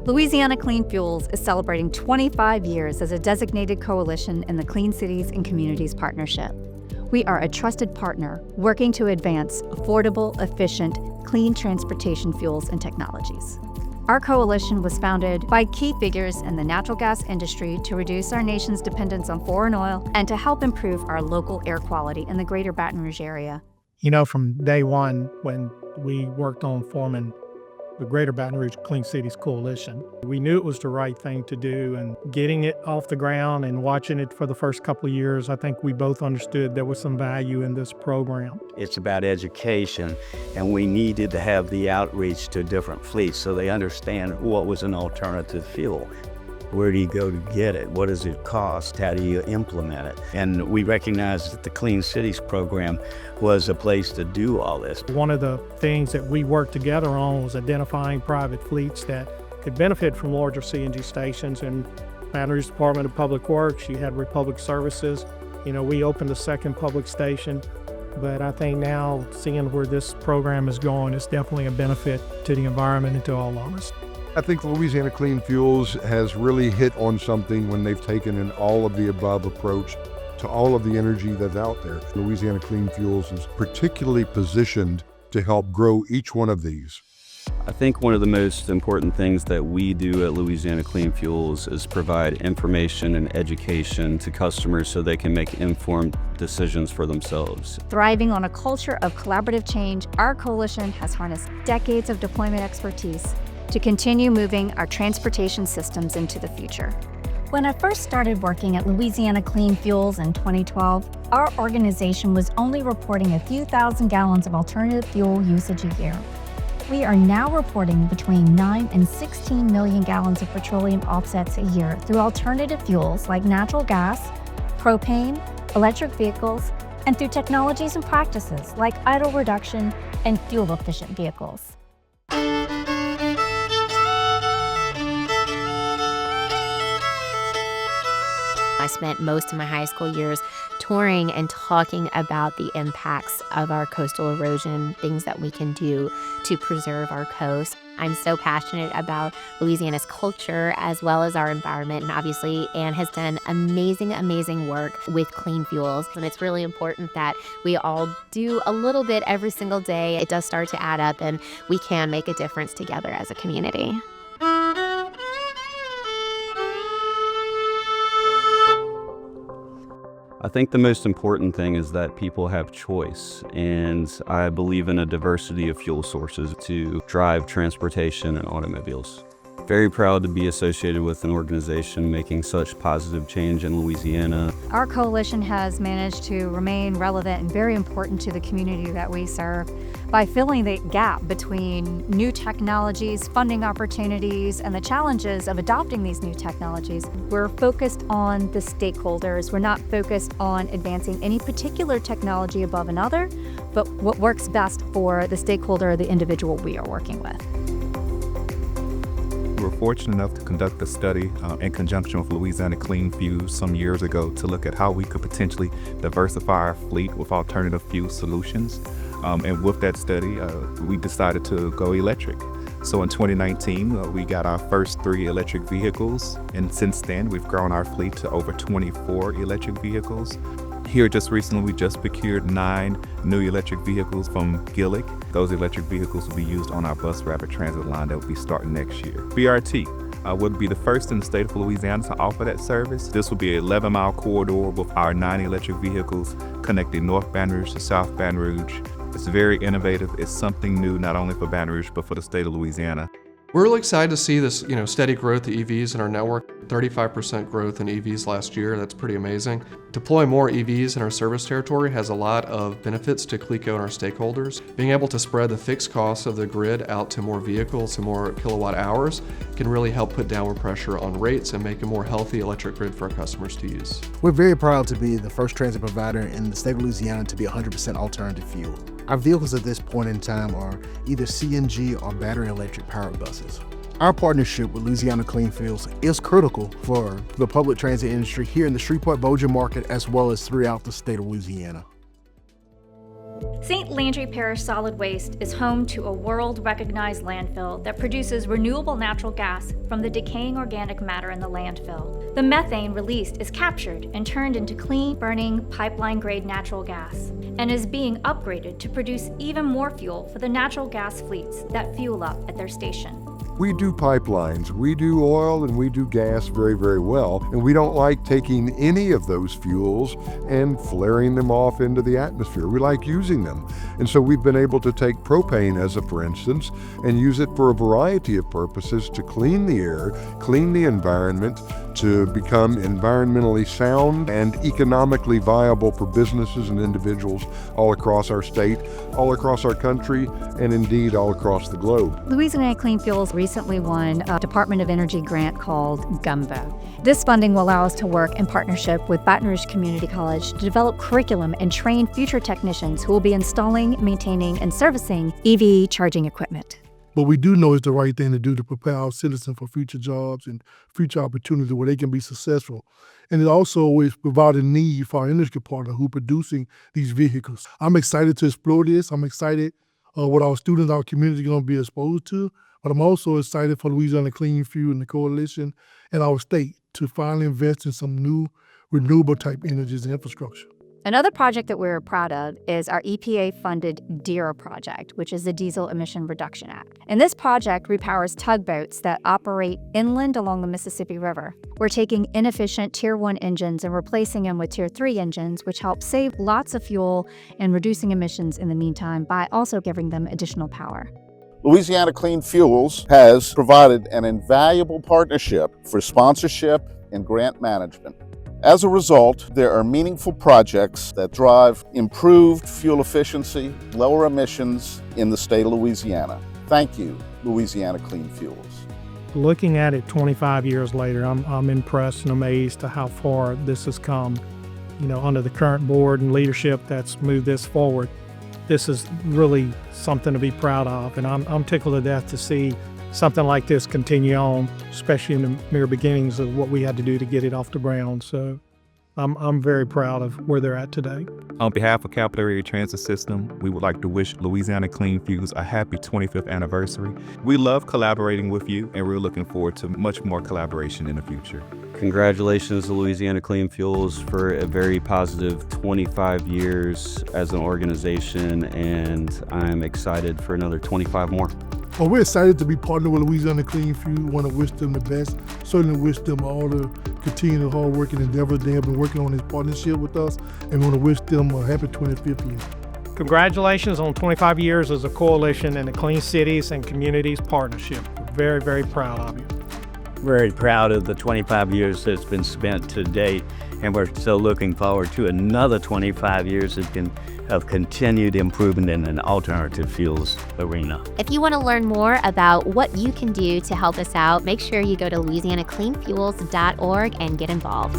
Louisiana Clean Fuels is celebrating 25 years as a designated coalition in the Clean Cities and Communities Partnership. We are a trusted partner working to advance affordable, efficient, clean transportation fuels and technologies. Our coalition was founded by key figures in the natural gas industry to reduce our nation's dependence on foreign oil and to help improve our local air quality in the greater Baton Rouge area. You know, from day one, when we worked on forming the Greater Baton Rouge Clean Cities Coalition, we knew it was the right thing to do, and getting it off the ground and watching it for the first couple of years, I think we both understood there was some value in this program. It's about education, and we needed to have the outreach to different fleets so they understand what was an alternative fuel. Where do you go to get it? What does it cost? How do you implement it? And we recognized that the Clean Cities program was a place to do all this. One of the things that we worked together on was identifying private fleets that could benefit from larger CNG stations. And Baton Rouge Department of Public Works, you had Republic Services. You know, we opened a second public station. But I think now, seeing where this program is going, it's definitely a benefit to the environment and to all of us. I think Louisiana Clean Fuels has really hit on something when they've taken an all-of-the-above approach to all of the energy that's out there. Louisiana Clean Fuels is particularly positioned to help grow each one of these. I think one of the most important things that we do at Louisiana Clean Fuels is provide information and education to customers so they can make informed decisions for themselves. Thriving on a culture of collaborative change, our coalition has harnessed decades of deployment expertise to continue moving our transportation systems into the future. When I first started working at Louisiana Clean Fuels in 2012, our organization was only reporting a few thousand gallons of alternative fuel usage a year. We are now reporting between 9 and 16 million gallons of petroleum offsets a year through alternative fuels like natural gas, propane, electric vehicles, and through technologies and practices like idle reduction and fuel-efficient vehicles. I spent most of my high school years touring and talking about the impacts of our coastal erosion, things that we can do to preserve our coast. I'm so passionate about Louisiana's culture as well as our environment. And obviously, Anne has done amazing work with clean fuels. And it's really important that we all do a little bit every single day. It does start to add up, and we can make a difference together as a community. I think the most important thing is that people have choice, and I believe in a diversity of fuel sources to drive transportation and automobiles. Very proud to be associated with an organization making such positive change in Louisiana. Our coalition has managed to remain relevant and very important to the community that we serve by filling the gap between new technologies, funding opportunities, and the challenges of adopting these new technologies. We're focused on the stakeholders. We're not focused on advancing any particular technology above another, but what works best for the stakeholder or the individual we are working with. We were fortunate enough to conduct a study in conjunction with Louisiana Clean Fuels some years ago to look at how we could potentially diversify our fleet with alternative fuel solutions. And with that study, we decided to go electric. So in 2019, we got our first 3 electric vehicles, and since then we've grown our fleet to over 24 electric vehicles. Here just recently, we just procured 9 new electric vehicles from Gillick. Those electric vehicles will be used on our bus rapid transit line that will be starting next year. BRT would be the first in the state of Louisiana to offer that service. This will be an 11-mile corridor with our 9 electric vehicles connecting North Baton Rouge to South Baton Rouge. It's very innovative. It's something new, not only for Baton Rouge, but for the state of Louisiana. We're really excited to see this, steady growth of EVs in our network. 35% growth in EVs last year. That's pretty amazing. Deploying more EVs in our service territory has a lot of benefits to CLECO and our stakeholders. Being able to spread the fixed costs of the grid out to more vehicles and more kilowatt hours can really help put downward pressure on rates and make a more healthy electric grid for our customers to use. We're very proud to be the first transit provider in the state of Louisiana to be 100% alternative fuel. Our vehicles at this point in time are either CNG or battery electric powered buses. Our partnership with Louisiana Clean Fuels is critical for the public transit industry here in the Shreveport-Bossier market as well as throughout the state of Louisiana. St. Landry Parish Solid Waste is home to a world-recognized landfill that produces renewable natural gas from the decaying organic matter in the landfill. The methane released is captured and turned into clean, burning, pipeline-grade natural gas, and is being upgraded to produce even more fuel for the natural gas fleets that fuel up at their station. We do pipelines, we do oil, and we do gas very, very well, and we don't like taking any of those fuels and flaring them off into the atmosphere. We like using them. And so we've been able to take propane as a for instance, and use it for a variety of purposes to clean the air, clean the environment, to become environmentally sound and economically viable for businesses and individuals all across our state, all across our country, and indeed all across the globe. Louisiana Clean Fuels recently won a Department of Energy grant called Gumbo. This funding will allow us to work in partnership with Baton Rouge Community College to develop curriculum and train future technicians who will be installing, maintaining, and servicing EV charging equipment. But we do know it's the right thing to do to prepare our citizens for future jobs and future opportunities where they can be successful. And it also is providing need for our industry partner who are producing these vehicles. I'm excited to explore this. I'm excited what our students, our community are going to be exposed to. But I'm also excited for Louisiana Clean Fuel and the coalition and our state to finally invest in some new renewable type energies and infrastructure. Another project that we're proud of is our EPA-funded DEER project, which is the Diesel Emission Reduction Act. And this project repowers tugboats that operate inland along the Mississippi River. We're taking inefficient Tier 1 engines and replacing them with Tier 3 engines, which help save lots of fuel and reducing emissions in the meantime by also giving them additional power. Louisiana Clean Fuels has provided an invaluable partnership for sponsorship and grant management. As a result, there are meaningful projects that drive improved fuel efficiency, lower emissions in the state of Louisiana. Thank you, Louisiana Clean Fuels. Looking at it 25 years later, I'm impressed and amazed to how far this has come. You know, under the current board and leadership that's moved this forward, this is really something to be proud of. And I'm tickled to death to see something like this continue on, especially in the mere beginnings of what we had to do to get it off the ground. So I'm very proud of where they're at today. On behalf of Capital Area Transit System, we would like to wish Louisiana Clean Fuels a happy 25th anniversary. We love collaborating with you, and we're looking forward to much more collaboration in the future. Congratulations to Louisiana Clean Fuels for a very positive 25 years as an organization, and I'm excited for another 25 more. Well, we're excited to be partnered with Louisiana Clean Fuel. We want to wish them the best. Certainly wish them all the continued hard work and endeavor they have been working on this partnership with us. And we want to wish them a happy 25th year. Congratulations on 25 years as a coalition and the Clean Cities and Communities Partnership. We're very, very proud of you. Very proud of the 25 years that's been spent to date, and we're still looking forward to another 25 years of continued improvement in an alternative fuels arena. If you want to learn more about what you can do to help us out, make sure you go to LouisianaCleanFuels.org and get involved.